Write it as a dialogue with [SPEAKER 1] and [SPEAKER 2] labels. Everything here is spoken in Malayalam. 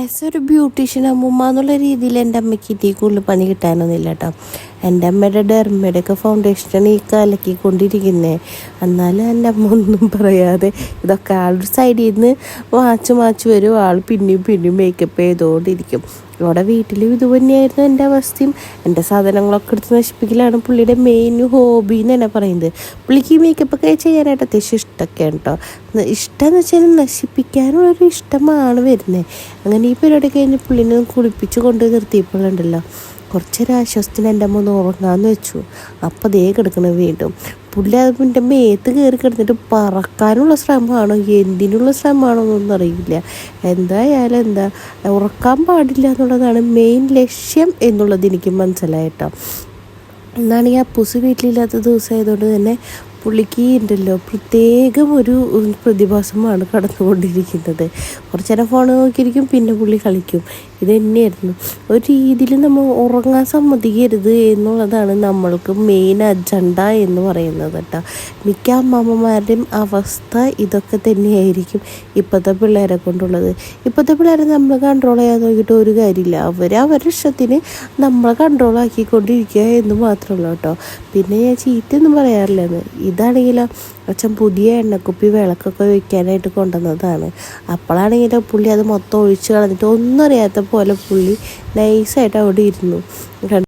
[SPEAKER 1] ആസ് ഒരു ബ്യൂട്ടീഷ്യൻ അമ്മൂമ്മ എന്നുള്ള രീതിയിൽ എൻ്റെ അമ്മയ്ക്ക് ഇതിൽ കൂടുതൽ പണി കിട്ടാനൊന്നുമില്ല കേട്ടോ. എൻ്റെ അമ്മയുടെ ഡെർമയുടെയൊക്കെ ഫൗണ്ടേഷനാണ് ഈ കലക്കിക്കൊണ്ടിരിക്കുന്നത്. എന്നാലും എൻ്റെ അമ്മ ഒന്നും പറയാതെ ഇതൊക്കെ ആളുടെ സൈഡിൽ നിന്ന് മാച്ച് വരും. ആൾ പിന്നെയും മേക്കപ്പ് ചെയ്തുകൊണ്ടിരിക്കും. ഇവിടെ വീട്ടിലും ഇത് തന്നെയായിരുന്നു എൻ്റെ അവസ്ഥയും. എൻ്റെ സാധനങ്ങളൊക്കെ എടുത്ത് നശിപ്പിക്കലാണ് പുള്ളിയുടെ മെയിൻ ഹോബി എന്ന് തന്നെ പറയുന്നത്. പുള്ളിക്ക് ഈ മേക്കപ്പൊക്കെ ചെയ്യാനായിട്ട് അത്യാവശ്യം ഇഷ്ടമൊക്കെയാണ് കേട്ടോ. ഇഷ്ടമെന്ന് വെച്ചാൽ നശിപ്പിക്കാനുള്ളൊരു ഇഷ്ടമാണ് വരുന്നത്. അങ്ങനെ ഈ പരിപാടി കഴിഞ്ഞ് പുള്ളിനെ കുളിപ്പിച്ച് കൊണ്ട് നിർത്തിയപ്പോഴുണ്ടല്ലോ കുറച്ചൊരാശ്വാസത്തിന് എൻ്റെ അമ്മ ഒന്ന് ഉറങ്ങാമെന്ന് വെച്ചു. അപ്പം ദേ കിടക്കണം വീണ്ടും. പുള്ളി അതിൻ്റെ മേത്ത് കയറി കിടന്നിട്ട് പറക്കാനുള്ള ശ്രമമാണോ എന്തിനുള്ള ശ്രമമാണോ എന്നൊന്നും അറിയില്ല. എന്തായാലും ഉറക്കാൻ പാടില്ല എന്നുള്ളതാണ് മെയിൻ ലക്ഷ്യം എന്നുള്ളത് എനിക്ക് മനസ്സിലായിട്ടോ. എന്നാണ് ഈ അപ്പൂസ് വീട്ടിലില്ലാത്ത ദിവസമായതുകൊണ്ട് തന്നെ പുള്ളിക്ക് ഉണ്ടല്ലോ പ്രത്യേകം ഒരു പ്രതിഭാസമാണ് കടന്നുകൊണ്ടിരിക്കുന്നത്. കുറച്ച് നേരം ഫോൺ നോക്കിയിരിക്കും, പിന്നെ പുള്ളി കളിക്കും. ഇത് തന്നെയായിരുന്നു ഒരു രീതിയിൽ നമ്മൾ ഉറങ്ങാൻ സമ്മതിക്കരുത് എന്നുള്ളതാണ് നമ്മൾക്ക് മെയിൻ അജണ്ട എന്ന് പറയുന്നത് കേട്ടോ. മിക്ക അമ്മമ്മമാരുടെയും അവസ്ഥ ഇതൊക്കെ തന്നെയായിരിക്കും ഇപ്പോഴത്തെ പിള്ളേരെ കൊണ്ടുള്ളത്. ഇപ്പോഴത്തെ പിള്ളേരെ നമ്മൾ കൺട്രോൾ ചെയ്യാൻ നോക്കിയിട്ട് ഒരു കാര്യമില്ല. അവരുടെ ഇഷ്ടത്തിന് നമ്മളെ കൺട്രോൾ ആക്കിക്കൊണ്ടിരിക്കുക എന്ന് മാത്രമല്ല കേട്ടോ. പിന്നെ ഞാൻ ചീത്തയൊന്നും പറയാറില്ലെന്ന്. ഇതാണെങ്കിലോ അച്ഛൻ പുതിയ എണ്ണക്കുപ്പി വിളക്കൊക്കെ വെക്കാനായിട്ട് കൊണ്ടുവന്നതാണ്. അപ്പോഴാണെങ്കിലോ പുള്ളി അത് മൊത്തം ഒഴിച്ച് കളഞ്ഞിട്ട് ഒന്നും അറിയാത്ത പോലെ പുള്ളി നൈസായിട്ട് അവിടെ ഇരുന്നു.